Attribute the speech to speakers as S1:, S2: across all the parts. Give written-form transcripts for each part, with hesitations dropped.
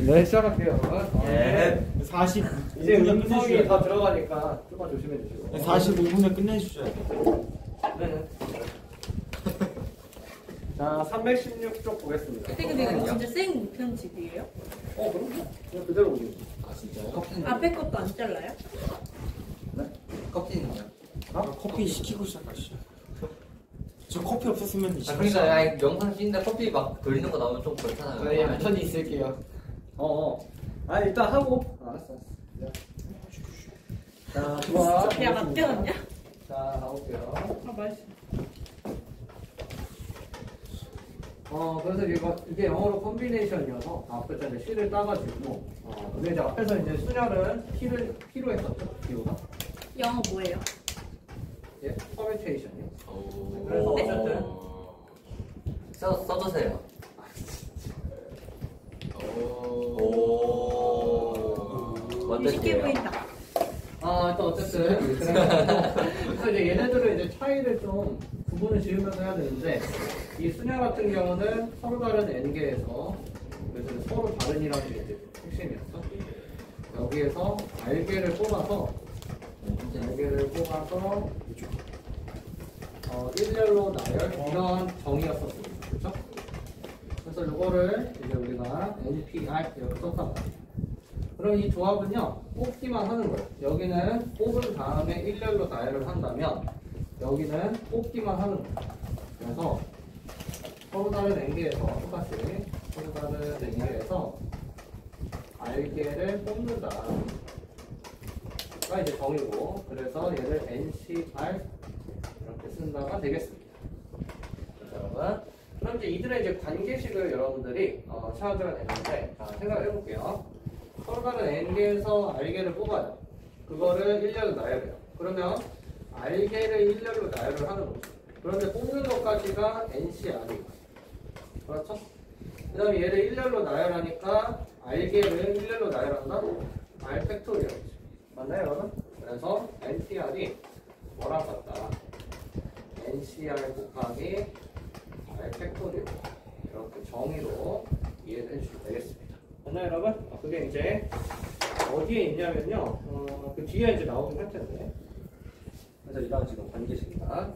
S1: 네, 시작할게요.
S2: 네.
S3: 40.
S1: 이제 음성이 다 들어가니까 조금만 조심해 주시고.
S3: 45분에 끝내주셔야 돼요.
S1: 네. 자, 316쪽 보겠습니다.
S4: 근데 이거 진짜 생 무편집이에요?
S1: 그럼요. 그냥 그대로 오시면 돼요.
S2: 아 진짜요?
S4: 앞에 것도 안 잘라요?
S2: 커피는요?
S3: 커피 시키고 시작하시죠. 저 커피 없었으면
S2: 아 그러니까 야, 영상 찍는데 커피 막 돌리는 거 나오면 좀 그렇잖아요.
S1: 네, 천천히 있을게요. 아, 일단 하고. 알았어. 자, 좋아.
S4: 야, 맡겨놨냐?
S1: 자, 가볼게요.
S4: 아, 맛있어.
S1: 그래서 이게 영어로 컨비네이션이어서 앞에서 이제 C를 따가지고, 근데 이제 앞에서 이제 순열은 P로 했었죠, P가.
S4: 영어 뭐예요?
S1: 예, 퍼뮤테이션이요.
S2: 오.
S1: 그래서 어쨌든.
S2: 써주세요. 오.
S4: 쉽게 보인다.
S1: 또 어쨌든. 그래서 이제 얘네들을 이제 차이를 좀 구분을 지으면서 해야 되는데, 이 수냐 같은 경우는 서로 다른 N개에서, 그래서 이제 서로 다른이라는 게 이제 핵심이었죠. 여기에서 알개를 뽑아서, 일렬로 나열, 이런 정의였었습니다. 그렇죠? 그래서 이거를 이제 우리가 NPR 이렇게 썼단 말이에요. 그럼 이 조합은요, 뽑기만 하는 거예요. 여기는 뽑은 다음에 일렬로 나열을 한다면, 여기는 뽑기만 하는 거예요. 그래서 서로 다른 N개에서 똑같이 서로 다른 N개에서 알개를 뽑는다. 가 이제 정의고, 그래서 얘를 NCR 이렇게 쓴다가 되겠습니다. 자, 여러분. 그럼 이제 이들의 이제 관계식을 여러분들이 찾아야 되는데, 자, 생각을 해볼게요. 서로 다른 N개에서 알개를 뽑아요. 그거를 일렬로 나열해요. 그러면 알개를 일렬로 나열을 하는 거죠. 그런데 뽑는 것까지가 NCR이에요. 그렇죠? 그 다음에 얘를 일렬로 나열하니까 알개를 일렬로 나열한다? R 팩토리얼이죠. 맞나요, 여러분? 그래서 NCR이 뭐랑 같다? NCR 곱하기 R 팩토리얼. 이렇게 정의로 이해를 해주시면 되겠습니다. 맞나요, 여러분? 그게 이제 어디에 있냐면요. 그 뒤에 이제 나오긴 할 텐데. 그래서 이런 지금 관계식입니다.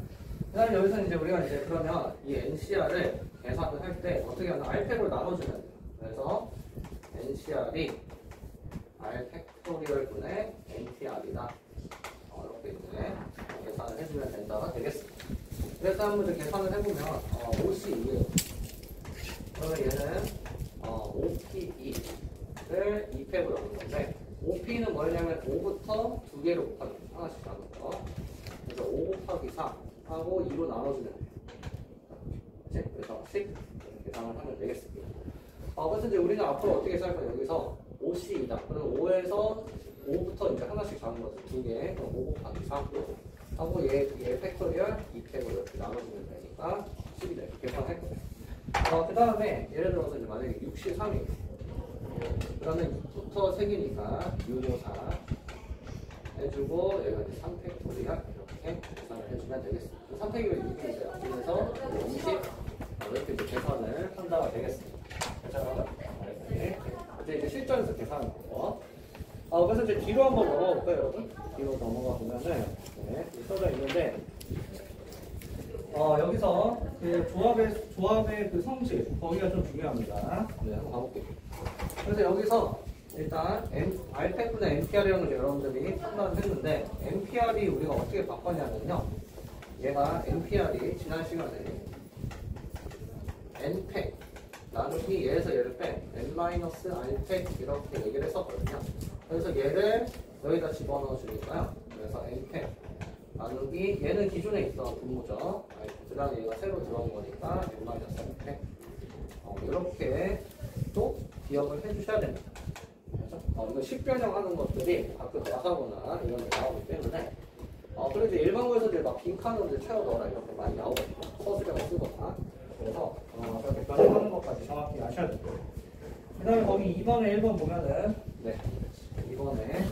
S1: 그 다음에 여기서 이제 우리가 이제 그러면 이 NCR을 계산을 할 때 어떻게 하나 R팩으로 나눠주면 돼요. 그래서 NCR이 R 팩토리얼 분의 NTR이다. 이렇게 이제 계산을 해주면 된다가 되겠습니다. 그래서 한번 이제 계산을 해보면 OC2예요. 그러면 얘는 OP2를 2팩으로 넣는 건데, OP는 뭐냐면 5부터 2개로 곱하는 거예요. 하나씩 나눈 거. 그래서 5 곱하기 4 하고 2로 나눠주면 돼요. 그래서 10 계산을 하면 되겠습니다. 그래서 이제 우리는 앞으로 어떻게 생각할까? 여기서 OC이다. 그럼 5에서 5부터 이제 하나씩 잡은 것을 2개, 그럼 5 곱하기 4 하고 얘 팩토리얼 2팩으로 이렇게 나눠주면 되니까 10이다. 이렇게 계산할 거예요. 그 다음에 예를 들어서 이제 만약에 63이에요. 그러면 2부터 3개니까 6, 5, 4 해주고 여기가 이제 3팩토리얼 이렇게 계산을 해주면 되겠습니다. 3팩이면 6이 있어요. 그래서 20 이렇게 이제 계산을 한다가 되겠습니다. 자, 이제 실전에서 계산하는 거. 그래서 이제 뒤로 한번 넘어가 볼까요, 여러분? 뒤로 넘어가 보면은 써져 있는데, 여기서 그 조합의 그 성질 거기가 좀 중요합니다. 네, 한번 가볼게요. 그래서 여기서 일단 R팩분의 NPR이라는 걸 여러분들이 판단을 했는데, NPR이 우리가 어떻게 바꿨냐면요, 얘가 NPR이 지난 시간에 N팩 나누기 얘에서 얘를 뺀 N-R팩 이렇게 얘기를 했었거든요. 그래서 얘를 여기다 집어넣어 주니까요. 그래서 N팩 나누기 얘는 기존에 있던 분모죠. 그 다음에 얘가 새로 들어온 거니까 N-N팩 이렇게 또 기억을 해주셔야 됩니다. 그렇죠? 이거 식변형하는 것들이 가끔 나사거나 이런 게 나오기 때문에 그래도 일반고에서 이제 막 빈칸으로 채워 넣어라 이렇게 많이 나오거든요. 서술형을 쓰거나. 그래서 그렇게까지 하는 것까지 정확히 아셔야 돼요. 그 다음에 거기 2번에 1번 보면은 2번에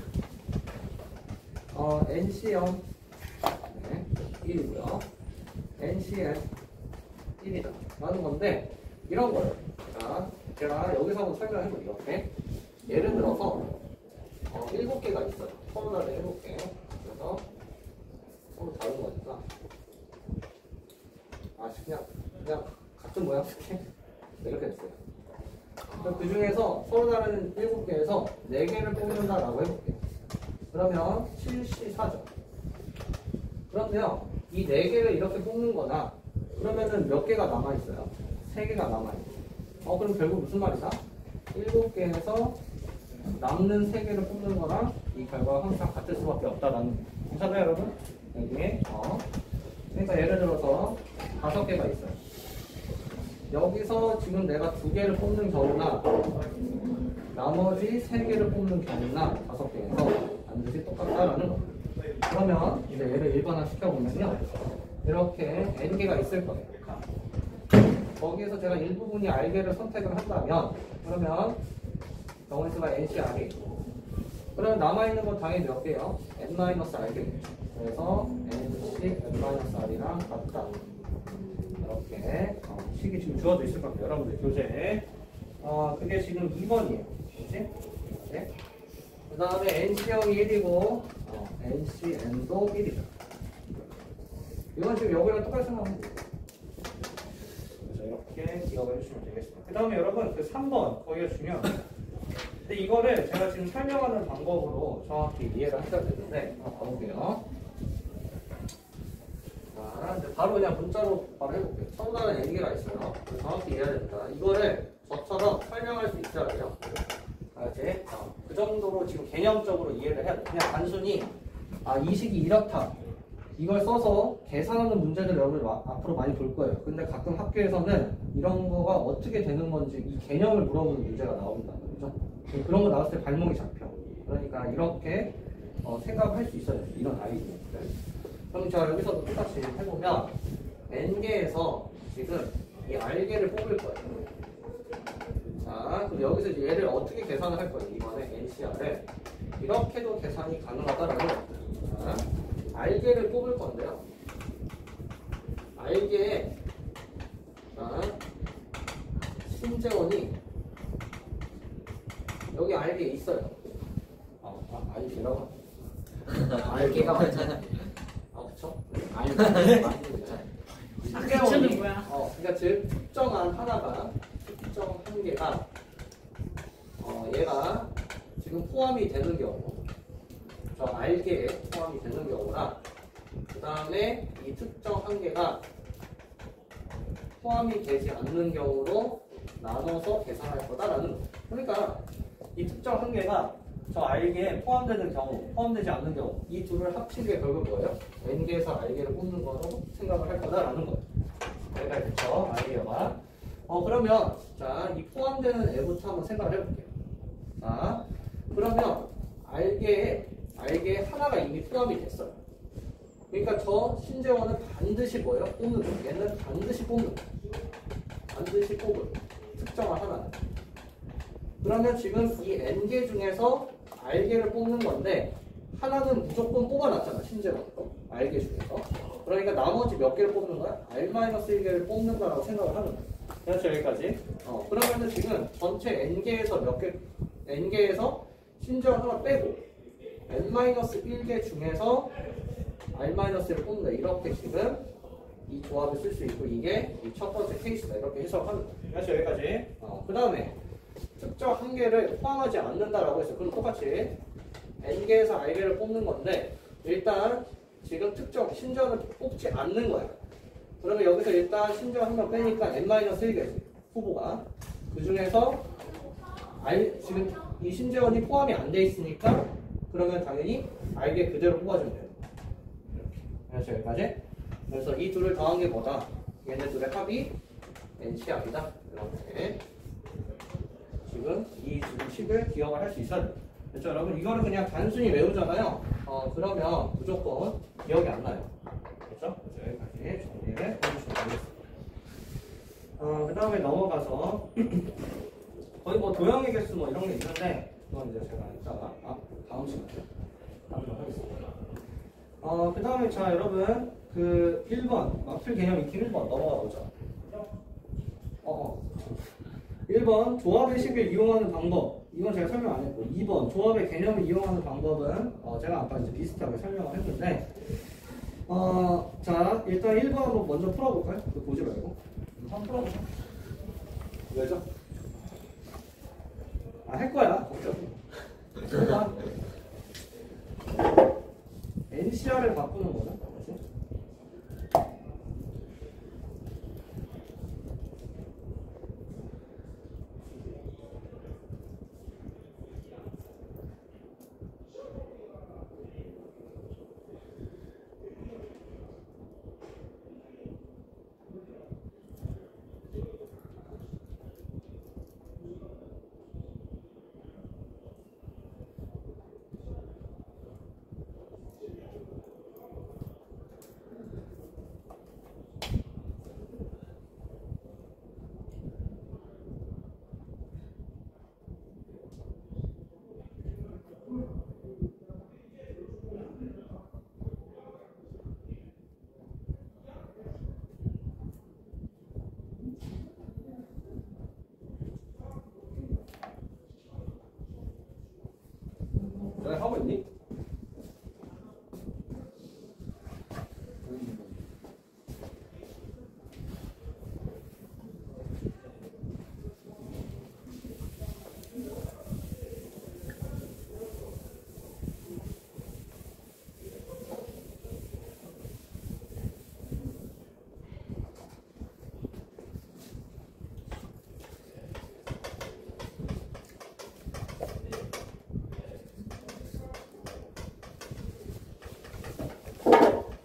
S1: NCM 1이고요. NCM 1이다 라는 건데 이런 거예요. 자, 제가 여기서 한번 설명해볼게요. 이렇게. 예를 들어서 7개가 있어요. 서로 다른 7개. 그래서 서로 다른 거니까 그냥 같은 모양 쓸게. 이렇게 됐어요. 그럼 그 중에서 서로 다른 7개에서 4개를 뽑는다라고 해볼게요. 그러면 7C4죠. 그러면 이 4개를 이렇게 뽑는 거나 그러면은 몇 개가 남아있어요? 3개가 남아있어요. 그럼 결국 무슨 말이다? 7개에서 남는 3개를 뽑는 거랑 이 결과가 항상 같을 수밖에 없다라는 괜찮아요 여러분? 여기에 그러니까 예를 들어서 5개가 있어요. 여기서 지금 내가 2개를 뽑는 경우나 나머지 3개를 뽑는 경우나 5개에서 반드시 똑같다라는 거. 그러면 이제 얘를 일반화 시켜보면요. 이렇게 n개가 있을 거예요. 거기에서 제가 일부분이 r개를 선택을 한다면 그러면 경우수가 ncr이 있고 그러면 남아있는 건 당연히 몇 개요? n-r개. 그래서 nc n-r이랑 같다. 이렇게 식이 지금 주어져 있을 겁니다. 여러분들 교재에 그게 지금 2번이에요. 그치? 네? 그 다음에 NC형이 1이고 NC, N도 1이죠. 이건 지금 여기랑 똑같이 생각하면 돼요. 그래서 이렇게 기억을 해주시면 되겠습니다. 그 다음에 여러분 그 3번 거기가 중요해요. 근데 이거를 제가 지금 설명하는 방법으로 정확히 이해를 하셔야 되는데 한번 가볼게요. 자, 이제 바로 그냥 문자로 바로 해볼게요. 서로 다른 n개가 있어요. 정확히 이해해야 됩니다. 이거를 저처럼 설명할 수 있어야 돼요. 알지? 그 정도로 지금 개념적으로 이해를 해야 돼. 그냥 단순히 이 식이 이렇다. 이걸 써서 계산하는 문제들 여러분들 앞으로 많이 볼 거예요. 근데 가끔 학교에서는 이런 거가 어떻게 되는 건지 이 개념을 물어보는 문제가 나온다. 그죠? 그런 거 나왔을 때 발목이 잡혀. 그러니까 이렇게 생각할 수 있어야 돼요. 이런 아이디어. 그럼 제가 여기서도 똑같이 해보면 n개에서 지금 이 r개를 뽑을 거예요. 자, 그럼 여기서 이제 얘를 어떻게 계산을 할 거예요? 이번에 ncr을 이렇게도 계산이 가능하다라는 거예요. 자, r개를 뽑을 건데요. r개에 신재원이 여기 r개 있어요. r개라고
S2: 알게가 많잖아.
S1: 그쵸?
S2: 알게
S4: 그쵸 뭐야?
S1: 그러니까 즉 특정한 하나가 특정 한 개가 얘가 지금 포함이 되는 경우 저 r개에 포함이 되는 경우나 그 다음에 이 특정 한 개가 포함이 되지 않는 경우로 나눠서 계산할 거다라는 거예요. 그러니까 이 특정 한 개가 저 r개에 포함되는 경우, 포함되지 않는 경우 이 둘을 합친 게 결국 뭐예요? n개에서 r개를 뽑는 거로 생각을 할 거다라는 거예요. 여기까지 됐죠? 아이디어가. 그러면 자, 이 포함되는 애부터 한번 생각을 해볼게요. 자, 그러면 r개에 하나가 이미 포함이 됐어요. 그러니까 저 신재원은 반드시 뭐예요? 뽑는 거예요. 얘는 반드시 뽑는 거예요. 반드시 뽑을 특정한 하나는. 그러면 지금 이 n개 중에서 r개를 뽑는 건데 하나는 무조건 뽑아놨잖아. 신재원 r개 중에서. 그러니까 나머지 몇 개를 뽑는 거야? r-1개를 뽑는다라고 생각을 하는 거야. 그렇죠, 여기까지. 그러면은 지금 전체 n개에서 n개에서 신재원 하나 빼고 n-1개 중에서 r-를 뽑는다. 이렇게 지금 이 조합을 쓸 수 있고 이게 이 첫 번째 케이스다. 이렇게 해석하는 거야. 그렇죠, 여기까지. 그 다음에 특정 한 개를 포함하지 않는다라고 했어요. 그럼 똑같이 n개에서 r개를 뽑는 건데 일단 지금 특정 신재원을 뽑지 않는 거야. 그러면 여기서 일단 신재원 한 명 빼니까 n-1개 후보가 그 중에서 지금 이 신재원이 포함이 안 돼 있으니까 그러면 당연히 r개 그대로 뽑아주면 돼요. 이렇게. 그렇죠, 여기까지. 그래서 이 둘을 더한 게 뭐다? 얘네 둘의 합이 ncr이다. 이렇게. 지금 이 식을 기억을 할 수 있어야 돼요. 그렇죠, 여러분? 이거를 그냥 단순히 외우잖아요. 그러면 무조건 기억이 안 나요. 그렇죠? 여기까지 정리를 해주시면 되겠습니다. 그 다음에 넘어가서 거의 뭐 도형의 개수 뭐 이런 게 있는데 그건 이제 제가 이따가 다음 시간에 하도록 하겠습니다. 그 다음에 자 여러분 그 1번 막필 개념 익히 1번 넘어가 보죠. 1번 조합의 식을 이용하는 방법. 이건 제가 설명 안 했고 2번 조합의 개념을 이용하는 방법은 제가 아까 이제 비슷하게 설명을 했는데 자 일단 1번 한번 먼저 풀어볼까요? 그거 보지 말고 한번 풀어보자. 왜죠? 할 거야. 걱정. NCR을 바꾸는 거죠. 그렇지? 너 하고 있니?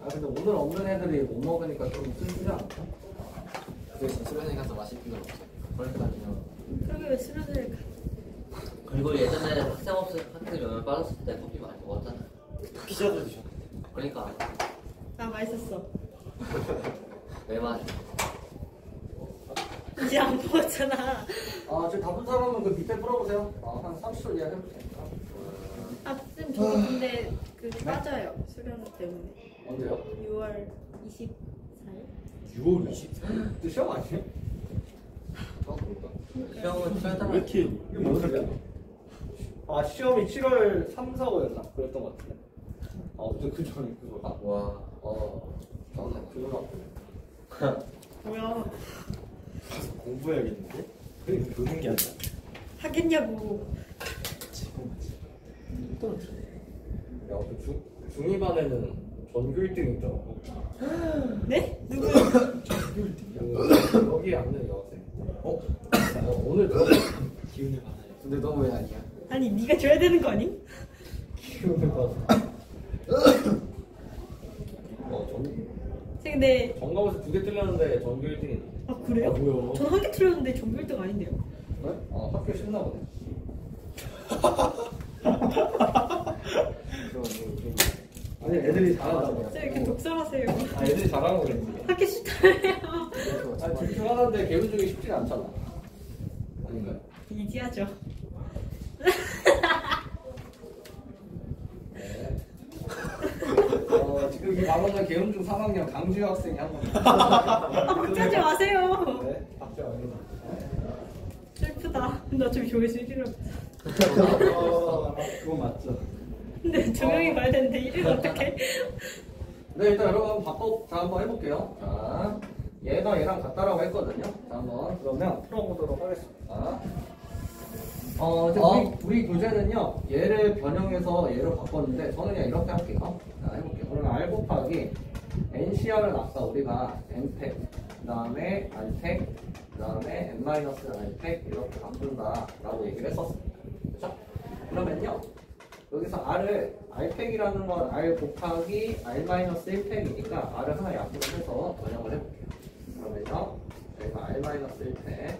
S1: 근데 오늘 없는 애들이 못 먹으니까 좀 슬프지 않나?
S2: 그 수련회 가서 맛있는 걸 먹자. 그렇게 다니면.
S4: 그러게 왜 수련회를 가?
S2: 그리고 예전에 학생 몇명 빠졌을 때 커피 많이 먹었잖아.
S3: 피자도 드셨네.
S2: 그러니까
S4: 나 맛있었어.
S2: 왜 맛?
S4: 이제 안 먹었잖아.
S1: 지금 답은 사람은 그 밑에 풀어보세요. 한 30초 이하 해볼 테니까.
S4: 아, 쌤 저도 근데 그 빠져요. 수련회 때문에.
S1: 언제요?
S4: 6월 24일?
S3: 6월 24일.
S1: 또 시험 아니에요? 그런가?
S2: 시험은
S3: 왜
S2: 출연하면
S3: 이렇게
S1: 이게 뭔 소리야? 시험이 7월 3, 4월이었나? 그랬던 것 같은데. 근데 그 전에 그거.
S2: 와.
S1: 저는 그거
S4: 뭐야?
S3: 가서 공부해야겠는데? 그게 노는 게 아니라.
S4: 하겠냐고.
S1: 야, 그 중2반에는 전교 1등 있잖아.
S4: 네? 누구?
S1: 여기 앉는 여학생. 오늘 너
S3: 기운을 받아요.
S1: 근데 너 왜 아니야?
S4: 아니 네가 줘야 되는 거 아님?
S1: 기운을 받아.
S4: 쌤 근데
S1: 전과에서 2개 틀렸는데 전교 1등이네.
S4: 아 그래요?
S3: 뭐야?
S4: 전 한 개 틀렸는데 전교 1등 아닌데요?
S1: 그래? 학교 쉽나 보네. 아니 애들이 잘한다고.
S4: 쌤 이렇게 독설하세요.
S1: 애들이 잘하는 거 그랬지.
S4: 하기 싫다며요.
S1: 둘 중 하나인데 개운 중에 쉽진 않잖아. 아닌가요?
S4: 이지하죠.
S1: 네. 지금 이 발언은 개운중 3학년 강주희 학생이 한 겁니다.
S4: 아 걱정하지 마세요.
S1: 네, 박수 아닙니다.
S4: 슬프다. 나 좀 조회수 1위로.
S1: 그거 맞죠?
S4: 근데 두 명이 가야 되는데 1위는 어떡해?
S1: 네, 일단 여러분 자, 한번 해볼게요. 자, 얘가 얘랑 같다라고 했거든요. 자, 한번 그러면 풀어보도록 하겠습니다. 이제 우리 교재는요, 얘를 변형해서 얘를 바꿨는데, 저는 그냥 이렇게 할게요. 자, 해볼게요. 그러면 R 곱하기 NCR은 아까 우리가 N팩, 그 다음에 R팩, 그 다음에 N-R팩 이렇게 바꾼다라고 얘기를 했었습니다. 그렇죠? 그러면요, 여기서 R팩이라는 건 R 곱하기 R-1팩이니까 R을 하나 약분을 해서 변형을 해볼게요. 그러면요, 여기가 R-1팩,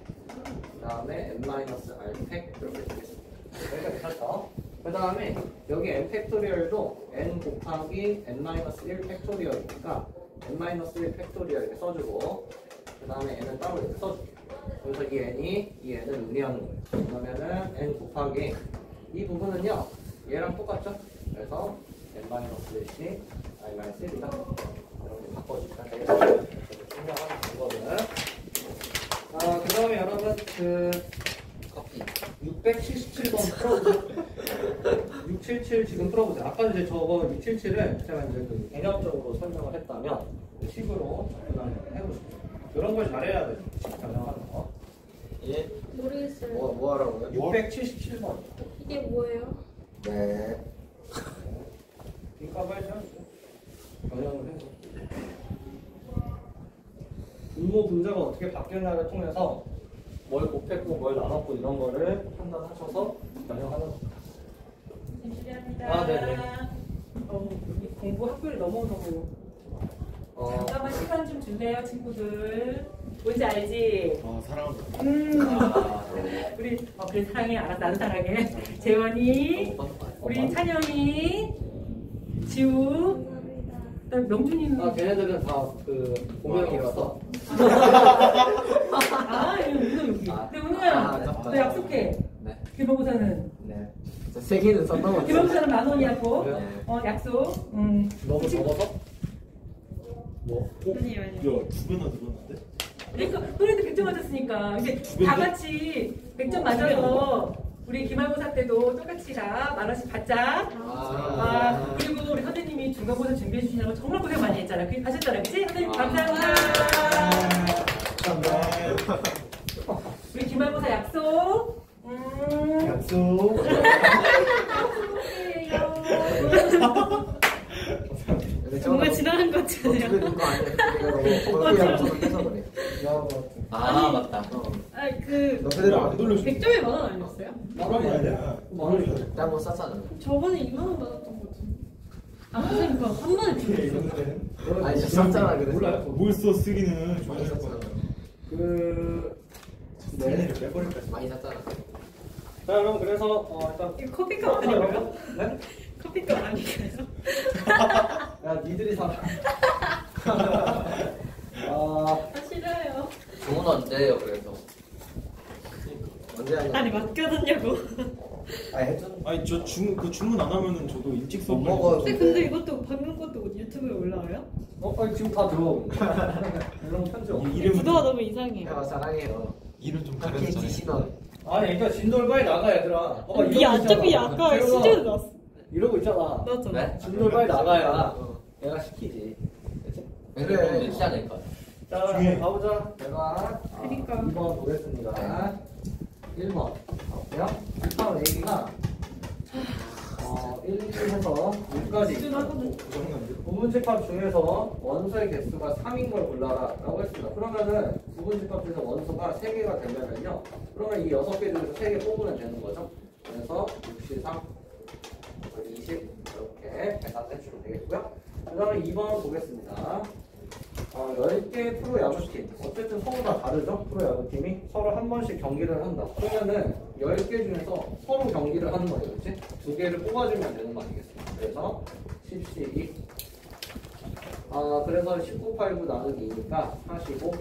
S1: 그 다음에 N-R팩 이렇게 되겠습니다. 여기가 괜찮죠? 그 다음에 여기 N 팩토리얼도 N 곱하기 N-1 팩토리얼이니까 N-1 팩토리얼 이렇게 써주고, 그 다음에 N은 따로 이렇게 써줄게요. 그래서 이 N을 의미하는 거예요. 그러면은 N 곱하기 이 부분은요, 얘랑 똑같죠? 그래서 N-1이 R-1이다. 이렇게 바꿔주시면 되겠습니다. 중요한 방법은 그 다음에 여러분 그
S2: 커피.
S1: 677번 풀어보죠. 677 지금 풀어보죠. 아까 이제 저거 677을 제가 이제 그 개념적으로 설명을 했다면 식으로 설명을 해보시죠. 이런 걸 잘해야 돼요. 설명하는 거.
S2: 예.
S4: 모르겠어요.
S2: 뭐 하라고요?
S1: 677번.
S4: 이게 뭐예요?
S2: 네.
S1: 이 값을 변형을 해서 분모 분자가 어떻게 바뀌었냐를 통해서 뭘 곱했고 뭘 나눴고 이런 거를 판단하셔서 변형하는 겁니다.
S5: 실례합니다.
S1: 네네.
S5: 여기 공부 학교를 넘어오고 잠깐만 시간 좀 줄래요, 친구들? 뭔지 알지?
S3: 아 사랑합니다.
S5: 우리 그래 사랑해, 알았어, 나도 사랑해. 재원이, 우리 찬영이, 지우,
S4: 감사합니다.
S5: 그다음 명준이는
S1: 걔네들은 다 그 공명이라서
S5: 은호 여기. 근데 은호야, 너 약속해.
S2: 네.
S5: 기본고사는
S2: 네. 세 개는 썼던
S5: 기본고사는 10,000원이라고.
S1: 그래요?
S5: 약속.
S1: 너무 적어서? 뭐?
S4: 아니요.
S3: 야, 2배나 늘었는데?
S5: 그러니까 너네도 100점 맞았으니까 이제 다 같이 100점 맞아서 우리 기말고사 때도 똑같이 다 10,000원씩 받자. 그리고 우리 선생님이 중간고사 준비해 주시냐고 정말 고생 많이 했잖아. 그게 하셨잖아, 그치? 선생님 감사합니다.
S3: 감사합니다.
S5: 우리 기말고사 약속.
S1: 약속.
S4: 정말 지나간 것 같잖아요.
S2: 거 아니야? 아 맞다.
S4: 그
S3: 너 그대로 안 돌려줘.
S4: 100점에 10,000원 아니었어요?
S3: 아니야.
S2: 내가 뭐 쌌잖아.
S4: 저번에 2만 원 받았던 거 같은데. 선생님 그거 한 번에 주셨어요.
S2: 아니 저 쌌잖아 그래서.
S1: 몰라요.
S3: 뭘써 쓰기는
S2: 많이 쌌잖아.
S1: 네.
S3: 빼버릴까?
S2: 많이 쌌잖아.
S1: 자, 여러분 그래서 일단
S4: 이거 커피값 아니에요?
S1: 네?
S4: 커피값 아니에요?
S1: 야, 니들이 사.
S4: 싫어요.
S2: 좋은 언제예요 그래서? 언제 하냐?
S4: 아니 맡겨뒀냐고.
S3: 아니 저 그 주문 안 하면은 저도 일찍 써.
S2: 못 먹어요.
S4: 근데 이것도 방금 것도 유튜브에 올라와요?
S1: 아니 지금 다 들어오고. 이런 편지 없어.
S4: 구도가 너무 이상해요.
S2: 야 사랑해요.
S3: 이름 좀
S2: 함께
S3: 가려주잖아요.
S2: 지시던.
S1: 아니, 일단 진돌 빨리 나가 얘들아. 봐봐,
S4: 니
S1: 이러고
S4: 어차피
S1: 있잖아.
S4: 아까
S1: 재훈아,
S4: 시즌 나왔어.
S1: 이러고 있잖아.
S4: 나왔잖아.
S2: 네?
S1: 진돌 빨리 나가야 내가 시키지. 그치?
S2: 그래. 늦지 않을까?
S1: 자,
S3: 중요해.
S1: 가보자. 내가
S4: 그러니까.
S1: 2번 보겠습니다. 1번 가볼게요. 다음 얘기가 1, 2 해서 6까지 부분집합 중에서 원소의 개수가 3인 걸 골라라 라고 했습니다. 그러면은 부분집합 중에서 원소가 3개가 되려면요, 그러면 이 6개 중에서 3개 뽑으면 되는 거죠. 그래서 63, 20 이렇게 계산해 주면 되겠고요. 그 다음에 2번 보겠습니다. 10개의 프로야구팀, 어쨌든 서로 다 다르죠? 프로야구팀이 서로 한 번씩 경기를 한다. 그러면은 10개 중에서 서로 경기를 하는 거예요, 그렇지? 2개를 뽑아주면 되는 거 아니겠습니까? 그래서 10, 12 그래서 19, 8, 9 나누기 2니까 45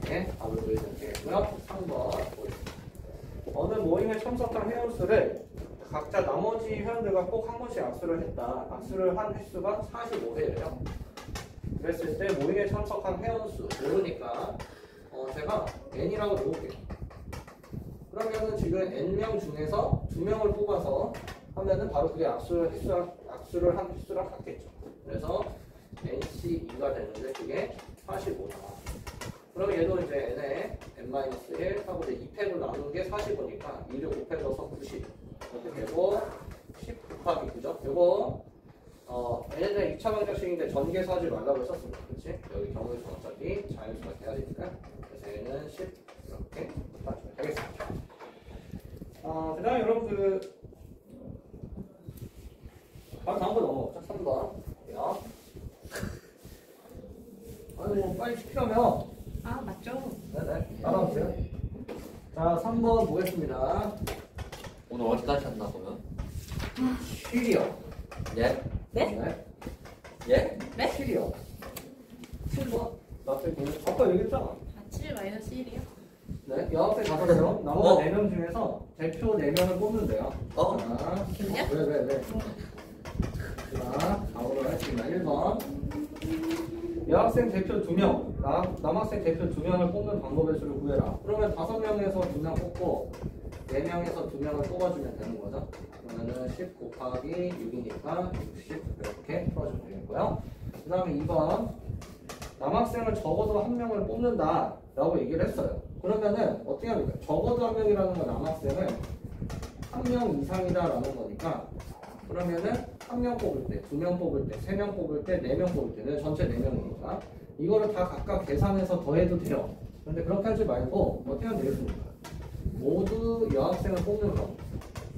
S1: 이렇게 답을 보여주면 되겠고요. 3번 보겠습니다. 어느 모임에 참석한 회원수를 각자 나머지 회원들과 꼭 한 번씩 악수를 했다. 악수를 한 횟수가 45회예요. 그랬을 때 모임에 참석한 회원수 모르니까 제가 n이라고 놓을게요. 그러면은 지금 n명 중에서 2명을 뽑아서 하면은 바로 그게 악수를 한 횟수랑 같겠죠. 그래서 nc2가 되는데 그게 45다. 그럼 얘도 이제 n에 n-1 하고 이제 2팩을 나눈 게 45니까 2를 5팩 넣어서 90 이렇게 되고 10 곱하기 9죠. 요거 얘네들 2차 방정식인데 전개수 하지 말라고 했었습니다. 그렇지? 여기 경우에서 어차피 자연수가 돼야 되니까. 그래서 얘는 10 이렇게 곱하시면 되겠습니다. 그 다음에 여러분 바로 다음 거 넘어가죠. 3번. 아니 뭐 빨리 시키려면
S4: 맞죠.
S1: 네네 따라오세요. 자 3번 보겠습니다.
S2: 오늘 어디까지 했나 보면?
S1: 7이요.
S2: 예?
S1: 네?
S2: 예?
S1: 7이요. 7번. 나 아까 얘기했잖아.
S4: 7 마이너스 1이요?
S1: 네, 9개 5명, 나머지 4명 중에서 대표 4명을 뽑는데요. 자, 왜? 자, 가보도록 하겠습니다. 1번. 여학생 대표 2명, 남학생 대표 2명을 뽑는 방법의 수를 구해라. 그러면 5명에서 2명 뽑고 4명에서 2명을 뽑아주면 되는 거죠. 그러면은 10 곱하기 6이니까 60 이렇게 풀어주면 되겠고요. 그 다음에 2번 남학생을 적어도 1명을 뽑는다 라고 얘기를 했어요. 그러면은 어떻게 합니까? 적어도 1명이라는 건 남학생을 1명 이상이다 라는 거니까 그러면은 1명 뽑을 때, 2명 뽑을 때, 3명 뽑을 때, 4명 뽑을 때는 전체 4명이니까 이거를 다 각각 계산해서 더해도 돼요. 그런데 그렇게 하지 말고 어떻게 하면 되겠습니까? 모두 여학생을 뽑는 경우,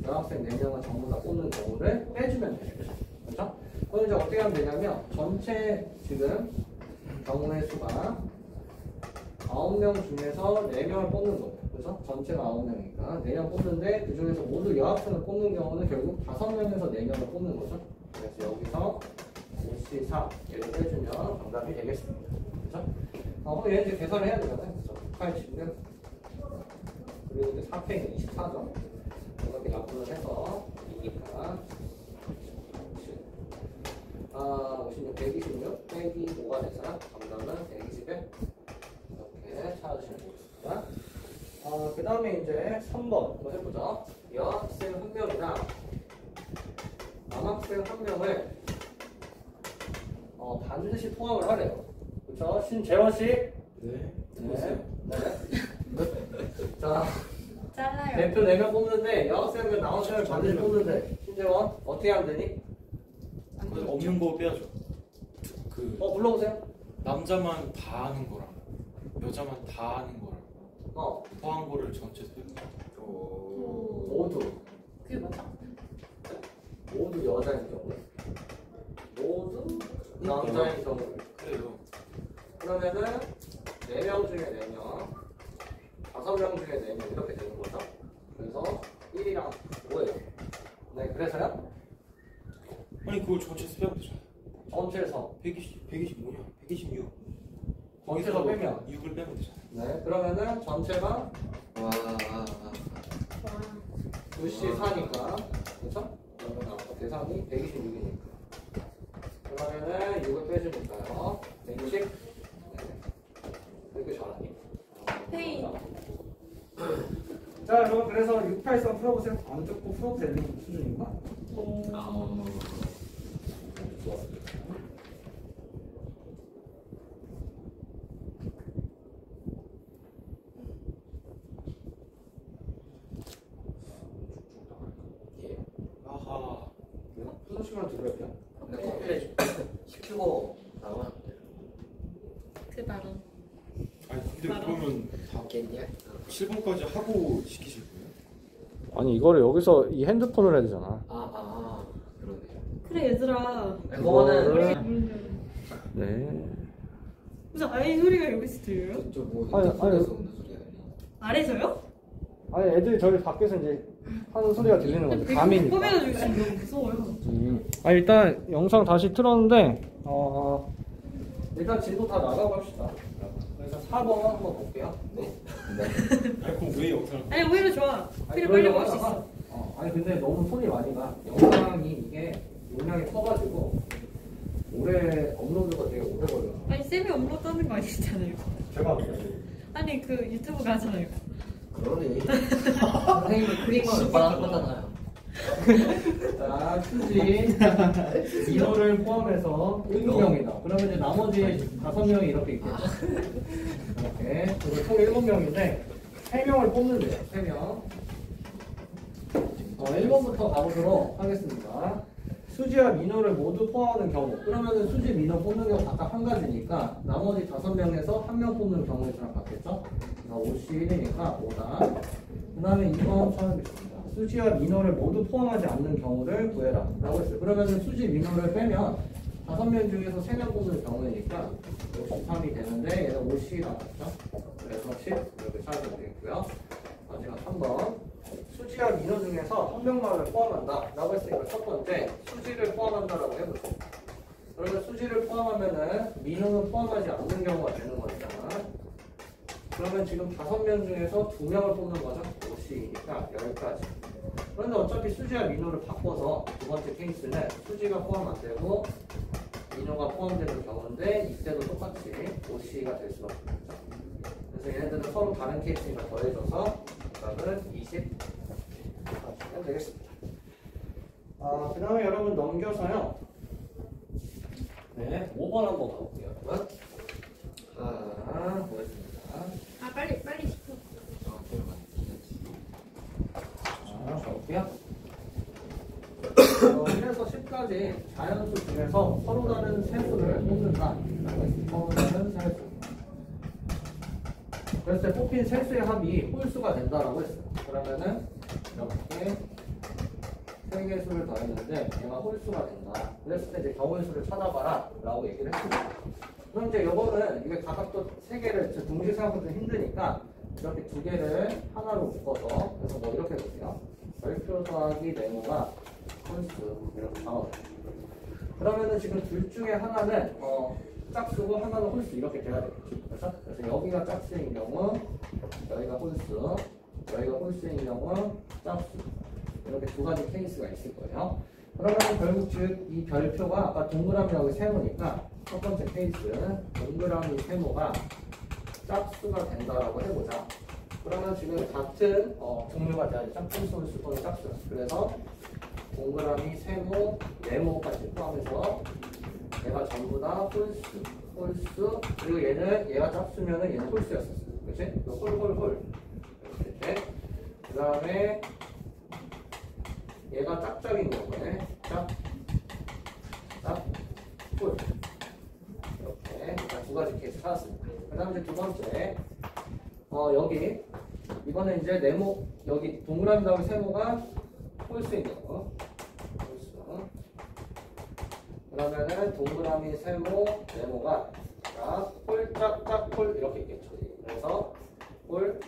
S1: 여학생 4명을 전부 다 뽑는 경우를 빼주면 되겠죠. 그렇죠? 그럼 이제 어떻게 하면 되냐면 전체 지금 경우의 수가 9명 중에서 4명을 뽑는 거예요. 그래서 전체가 9명이니까 4명 뽑는데 그 중에서 모두 여학생을 뽑는 경우는 결국 5명에서 4명을 뽑는 거죠. 그래서 여기서 54 얘를 빼주면 정답이 되겠습니다. 그렇죠? 얘 이제 계산을 해야 되잖아요. 그렇죠? 86 그리고 이제 4팽이 24점 이렇게 약분을 해서 2니까 56 126 빼기 5가 돼서 정답은 121 이렇게 찾아주시면 되겠습니다. 그 다음에 이제 3번 한번 해보죠. 여학생 1명이나 남학생 1명을 반드시 포함을 하래요. 그렇죠? 신재원씨
S3: 네.
S1: 네. 자
S4: 잘라요.
S1: 대표 4명 뽑는데 여학생은 남학생을 반드시 뽑는데 신재원 어떻게 하면 되니?
S3: 그 없는 거 빼야죠. 그
S1: 불러보세요.
S6: 남자만 다 아는 거랑 여자만 다 아는 거랑 더한 거를 전체 빼고
S1: 모두
S4: 그게 맞아?
S1: 모두 여자인 경우 모두 남자인 경우
S6: 그래요.
S1: 그러면은 4명 중에 4명 5명 중에 4명 이렇게 되는 거죠. 그래서 1이랑 5예요. 네, 그래서요?
S6: 아니 그걸 전체에서 빼면 되잖아.
S1: 전체에서
S6: 120 뭐냐? 126.
S1: 전체에서 빼면
S6: 6을 빼면 되잖아.
S1: 네, 그러면은 전체가
S2: 와.
S1: 2시 4니까 그렇죠? 그러면 아까 대상이 126이니까 그러면은 6을 빼주니까요 160 네. 이렇게 잘하니?
S4: 페이.
S1: 자 여러분 그래서 683 풀어보세요. 안 듣고 풀어도 되는 수준이니까 좋았어요.
S6: 아하.
S1: 무슨 시간을 들어야 돼요?
S2: 근데 커피를 시키고 나가면 돼.
S4: 그 말은.
S6: 아니 근데 그러면 다
S2: 겠냐?
S6: 7번까지 하고 시키실 거예요?
S1: 아니 이거를 여기서 이 핸드폰을 해야 되잖아.
S2: 그러네.
S4: 그래 얘들아.
S2: 그거는
S1: 네.
S4: 무슨 아이 소리가 여기서 들려요?
S2: 저뭐
S1: 아니,
S2: 인터폰에서 오는 소리가 아니야.
S4: 아래서요?
S1: 아니 애들이 저기 밖에서 이제 하는 소리가 들리는 건데 감이니까.
S4: 꼬매가지고 지금 너무 무서워요.
S1: 일단 영상 다시 틀었는데 일단 진도 다 나가고 합시다. 그래서 4번 한번 볼게요. 네.
S6: 아니 그럼 왜 영상을
S4: 아니 오히려 좋아.
S1: 아니,
S4: 필요 빨리
S1: 그러려고
S4: 볼 수
S1: 하다가,
S4: 있어.
S1: 아니 근데 너무 손이 많이 가. 영상이 이게 용량이 커가지고 오래 업로드가 되게 오래 걸려.
S4: 아니 쌤이 업로드 하는 거 아니잖아요.
S1: 제가 볼게요.
S4: 아니 그 유튜브 가잖아요.
S2: 그러네. 선생님이 크림만 몇번 하는 거잖아요.
S1: 자, 수지 이거를 포함해서 7명이다. 그러면 이제 나머지 5명이 이렇게 있겠죠. 이렇게 그리고 총 7명인데 3명을 뽑는데요. 3명. 1번부터 가보도록 하겠습니다. 수지와 민호를 모두 포함하는 경우. 그러면은 수지, 민호 뽑는 경우 각각 한 가지니까 나머지 5명에서 1명 뽑는 경우에 저랑 같겠죠? 51이니까 5다. 그 다음에 2번 처음이겠습니다. 수지와 민호를 모두 포함하지 않는 경우를 구해라 라고 했어요. 그러면은 수지, 민호를 빼면 5명 중에서 3명 뽑는 경우이니까 53이 되는데 얘는 50이 나왔죠. 그래서 10 이렇게 찾으면 되겠고요. 마지막 3번 수지와 민호 중에서 한 명만을 포함한다 라고 했으니까 첫 번째 수지를 포함한다라고 해보세요. 그러면 수지를 포함하면은 민호는 포함하지 않는 경우가 되는 거잖아. 그러면 지금 5명 중에서 2명을 뽑는 거죠. 50이니까 10가지. 그런데 어차피 수지와 민호를 바꿔서 두 번째 케이스는 수지가 포함 안 되고 인호가 포함되는 경우인데 이때도 똑같이 OC가 될 수밖에 없죠. 그래서 얘네들은 서로 다른 케이스니까 더해줘서 답은 20 하시면 되겠습니다. 그 다음에 여러분 넘겨서요. 네, 5번 한번 가볼게요, 여러분. 보겠습니다.
S4: 아 빨리 시켜.
S1: 가볼게요. 1에서 10까지 자연수 중에서 서로 다른 세수를 뽑는다. 서로 다른 세수. 그랬을 때 뽑힌 세수의 합이 홀수가 된다라고 했어요. 그러면은 이렇게 세 개수를 더했는데 얘가 홀수가 된다. 그랬을 때 이제 경우의 찾아봐라 라고 얘기를 했습니다. 그럼 이제 요거는 이게 각각도 세 개를 동시에 생각하기 좀 힘드니까 이렇게 두 개를 하나로 묶어서 그래서 뭐 이렇게 해볼게요. 별표 더하기 네모가 홀수 이렇게 나와요. 그러면은 지금 둘 중에 하나는 짝수고 하나는 홀수 이렇게 돼야 되겠죠. 그래서 여기가 짝수인 경우 여기가 홀수, 여기가 홀수인 경우 짝수 이렇게 두 가지 케이스가 있을 거예요. 그러면 결국 즉 이 별표가 아까 동그라미 여기 세모니까 첫 번째 케이스 동그라미 세모가 짝수가 된다라고 해보자. 그러면 지금 같은 종류가 돼야지 짝수, 홀수 또는 짝수. 그래서 동그라미 세모, 네모까지 포함해서 얘가 전부 다 홀수, 그리고 얘가 짝수면은 얘는 홀수였었어요. 그치? 홀. 이렇게. 그 다음에 얘가 짝짝인 경우에 홀. 이렇게 두 가지 케이스 찾았습니다. 그 다음 이제 두 번째 여기 이거는 이제 네모 여기 동그라미 다음에 세모가 홀수인 경우 그러면은 동그라미 세모 네모가 홀 짝 홀 이렇게 있겠죠. 그래서 홀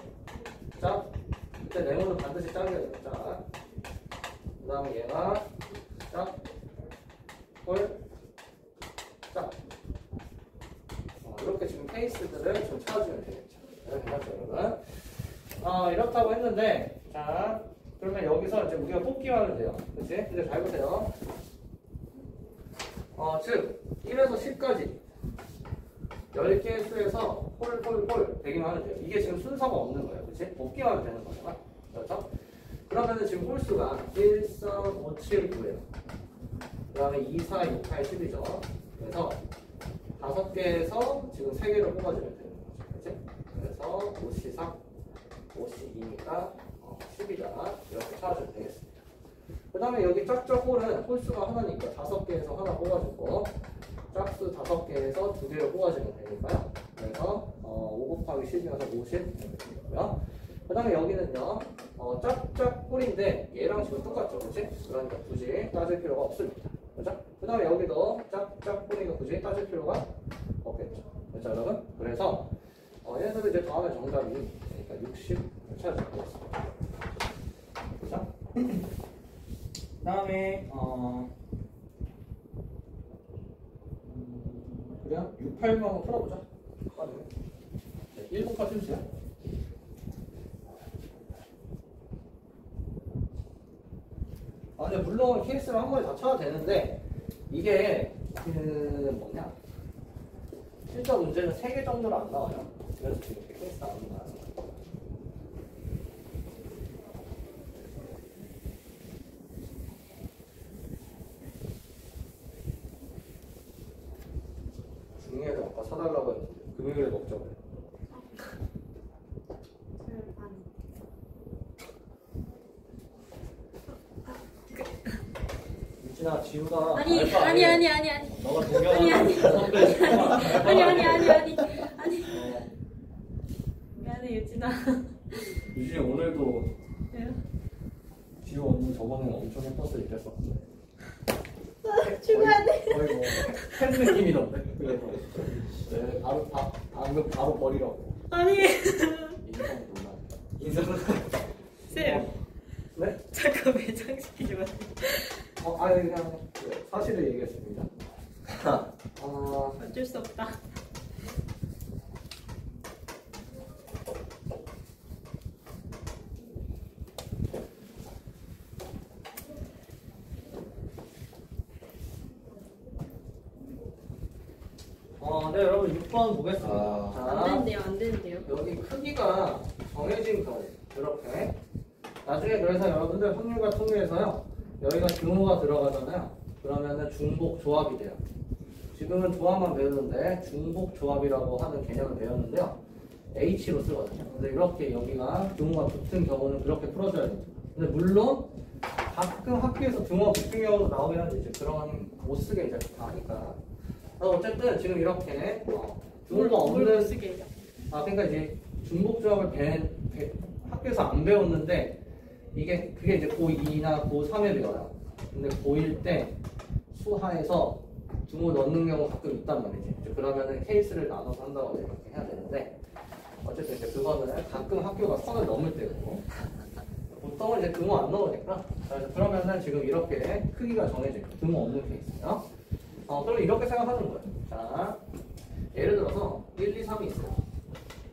S1: 짝 그때 네모는 반드시 짝이어야 돼요. 짝. 그 다음에 얘가 짝 홀 짝. 이렇게 지금 케이스들을 좀 찾아주면 되겠죠. 그렇죠, 여러분. 이렇다고 했는데, 자, 그러면 여기서 이제 우리가 뽑기만 하면 돼요. 그치? 근데 잘 보세요. 즉, 1에서 10까지 10개의 수에서 홀 되기만 하면 돼요. 이게 지금 순서가 없는 거예요. 그치? 뽑기만 하면 되는 거잖아. 그렇죠? 그러면은 지금 홀수가 1, 3, 5, 7, 9예요. 그 다음에 2, 4, 6, 8, 10이죠. 그래서 5개에서 지금 3개를 뽑아주면 되는 거죠. 그치? 그래서 5C3, 5C2니까 10이다. 이렇게 찾아주면 되겠습니다. 그 다음에 여기 짝짝 홀은 홀수가 하나니까 5개에서 하나 뽑아주고 짝수 5개에서 2개를 뽑아주면 되니까요. 그래서 5 곱하기 10이어서 50 이렇게 되고요. 그 다음에 여기는요 짝짝 홀인데 얘랑 지금 똑같죠. 그치? 그러니까 굳이 따질 필요가 없습니다. 그죠? 그 다음에 여기도 짝짝 홀이니까 굳이 따질 필요가 없겠죠. 그렇죠 여러분? 그래서 얘네들도 이제 더하면 정답이 그러니까 60 찾아주면 되겠습니다. 그죠? 그 다음에 그래요? 6, 8번 한번 풀어보자. 네, 1번까지 해주세요. 근데 물론 케이스를 한 번에 다 쳐야 되는데 이게 뭐냐 실전 문제는 3개 정도로 안 나와요. 그래서 지금 이렇게 케이스 나오는 거야. 중요해서 아까 사달라고 했는데 금요일에 먹자고 해. 유진아, 지우가
S4: 아니.
S1: 너가 동경하는
S4: 아니. 미안해 유진아.
S1: 유진이 오늘도
S4: 왜요?
S1: 지우 언니 저번에 엄청 예뻤을 때 했었어.
S4: 죽어야 돼.
S1: 거의 팬 느낌이던데. 그래서 네, 방금 바로 버리라고.
S4: 아니.
S1: 인성 논란.
S4: 쌤.
S1: 네?
S4: 잠깐 매장시키지 마세요.
S1: 그냥 사실을 얘기했습니다.
S4: 어쩔 수 없다.
S1: 네, 여러분 6번 보겠습니다.
S4: 안 되는데요, 안 되는데요.
S1: 여기 크기가 정해진 경우 이렇게 나중에 그래서 여러분들 확률과 통계에서요 여기가 등호가 들어가잖아요. 그러면은 중복 조합이 돼요. 지금은 조합만 배우는데 중복 조합이라고 하는 개념을 배웠는데요. H로 쓰거든요. 근데 이렇게 여기가 등호가 붙은 경우는 그렇게 풀어줘야 돼요. 근데 물론 가끔 학교에서 등호가 붙은 경우도 나오긴 한데 이제 그런 못 쓰게 이제 다 하니까. 어쨌든 지금 이렇게 등호가 없는
S4: 쓰게.
S1: 그러니까 이제 중복 조합을 학교에서 안 배웠는데 그게 이제 고2나 고3에 배워요. 근데 고1 때 수하에서 등호 넣는 경우 가끔 있단 말이지. 이제 그러면은 케이스를 나눠서 한다고 이렇게 해야 되는데 어쨌든 이제 그거는 가끔 학교가 선을 넘을 때고 보통은 이제 등호 안 넣으니까. 자, 그러면은 지금 이렇게 크기가 정해져 있고 등호 없는 케이스요. 그럼 이렇게 생각하는 거예요. 자, 예를 들어서 1, 2, 3이 있어요.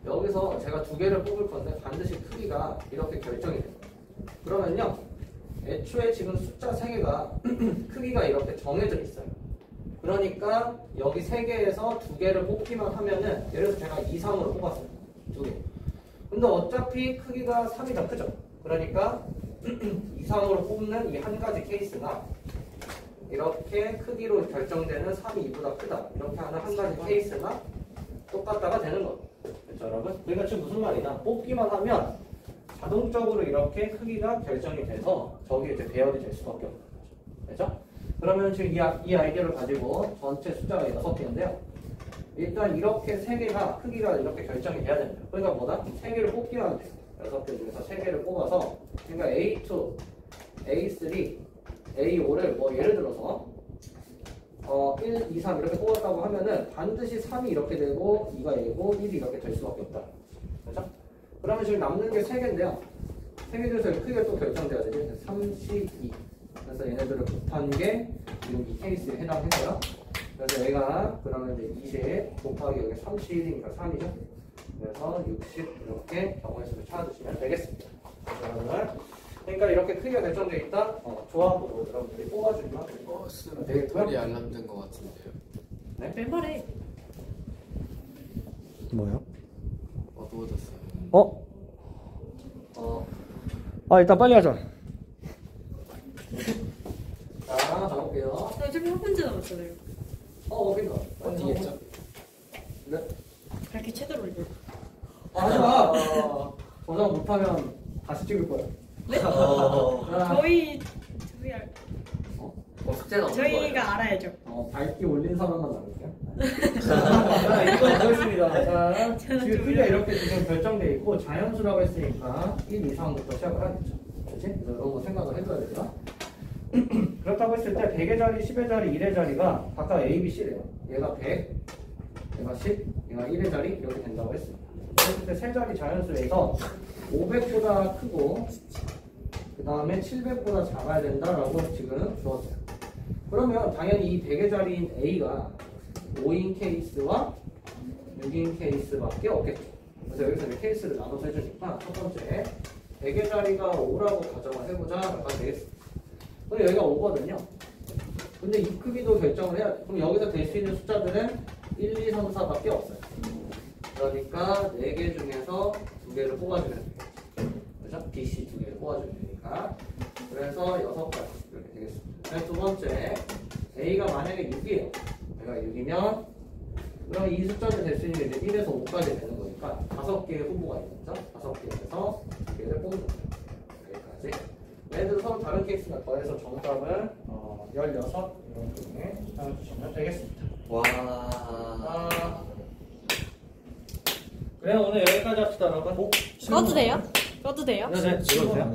S1: 여기서 제가 두 개를 뽑을 건데 반드시 크기가 이렇게 결정이 돼요. 그러면요, 애초에 지금 숫자 3개가 크기가 이렇게 정해져 있어요. 그러니까 여기 3개에서 2개를 뽑기만 하면은 예를 들어서 제가 2, 3으로 뽑았어요. 2개. 근데 어차피 크기가 3이 더 크죠. 그러니까 2, 3으로 뽑는 이 한 가지 케이스가 이렇게 크기로 결정되는 3이 2보다 크다. 이렇게 하는 한 가지 케이스가 똑같다가 되는 거예요. 그렇죠, 여러분? 그러니까 지금 무슨 말이냐? 뽑기만 하면 자동적으로 이렇게 크기가 결정이 돼서 저기 이제 배열이 될 수밖에 없는 거죠. 그렇죠? 그러면 지금 이 아이디어를 가지고 전체 숫자가 6개인데요. 일단 이렇게 3개가 크기가 이렇게 결정이 돼야 됩니다. 그러니까 뭐다? 3개를 뽑기만 하면 돼요. 6개 중에서 3개를 뽑아서 그러니까 A2, A3, A5를 뭐 예를 들어서 1, 2, 3 이렇게 뽑았다고 하면은 반드시 3이 이렇게 되고 2가 A고 1이 이렇게 될 수밖에 없다. 그렇죠? 그러면 지금 남는 게 3개인데요. 3개 중에서 크기가 또 결정돼야 되죠. 32. 그래서 얘네들을 곱한 게 지금 이 케이스에 해당해서요. 그래서 얘가 그러면 이제 20 곱하기 여기 31이니까 3이죠. 그래서 60 이렇게 경우의 수를 찾아주시면 되겠습니다. 그러니까 이렇게 크기가 결정되어 있다. 조합으로 여러분들이 뽑아주면
S7: 배터리 알람된 것 같은데요.
S1: 네?
S4: 왼발에
S3: 뭐요?
S7: 어두워졌어요.
S1: 일단 빨리 하자. 자, 가볼게요.
S4: 어차피 한 문제 남았잖아요.
S1: 어딘가.
S7: 어디 있죠?
S1: 네.
S4: 그렇게 최대로 올려.
S1: 하지마. 저장 못하면 다시 찍을 거야.
S4: 네?
S1: 자,
S4: 저희
S2: 숙제가 없는 거예요.
S4: 저희가 알아야죠.
S1: 밝기 올린 사람만 나올게요. 자, 이거 보겠습니다. 자, 지금 크기가 이렇게 지금 결정돼 있고 자연수라고 했으니까 1 이상부터 시작을 하겠죠. 그렇지? 그래서 이런 거 생각을 해줘야 되죠. 그렇다고 했을 때 100의 자리, 10의 자리, 1의 자리가 각각 A, B, C래요. 얘가 100, 얘가 10, 얘가 1의 자리 이렇게 된다고 했습니다. 그랬을 때 세 자리 자연수에서 500보다 크고 그 다음에 700보다 작아야 된다라고 지금 주었어요. 그러면 당연히 이 100의 자리인 A가 5인 케이스와 6인 케이스밖에 없겠죠. 그래서 여기서 이제 케이스를 나눠서 해주니까 첫 번째 100의 자리가 5라고 가정을 해보자 라고 되겠습니다. 그럼 여기가 5거든요. 근데 이 크기도 결정을 해야 돼. 그럼 여기서 될 수 있는 숫자들은 1, 2, 3, 4밖에 없어요. 그러니까 4개 중에서 2개를 뽑아주면 되겠죠. 그렇죠? B, C 2개를 뽑아주면 되니까. 그래서 6가지 이렇게 되겠습니다. 그래서 두 번째 A가 만약에 6이에요. A가 6이면 그럼 이 숫자들 될 수 있는 게 이제 1에서 5까지 되는 거니까 5개의 후보가 있는 거죠. 5개에서 2개를 뽑는 거예요. 여기까지. 예를 들어서 서로 다른 케이스가 더해서 정답을 16 이런 중에 찾아주시면 되겠습니다.
S2: 와.
S1: 그래 오늘 여기까지 합시다 여러분.
S4: 꺼도 돼요? 꺼도 돼요?
S1: 네, 찍어주세요.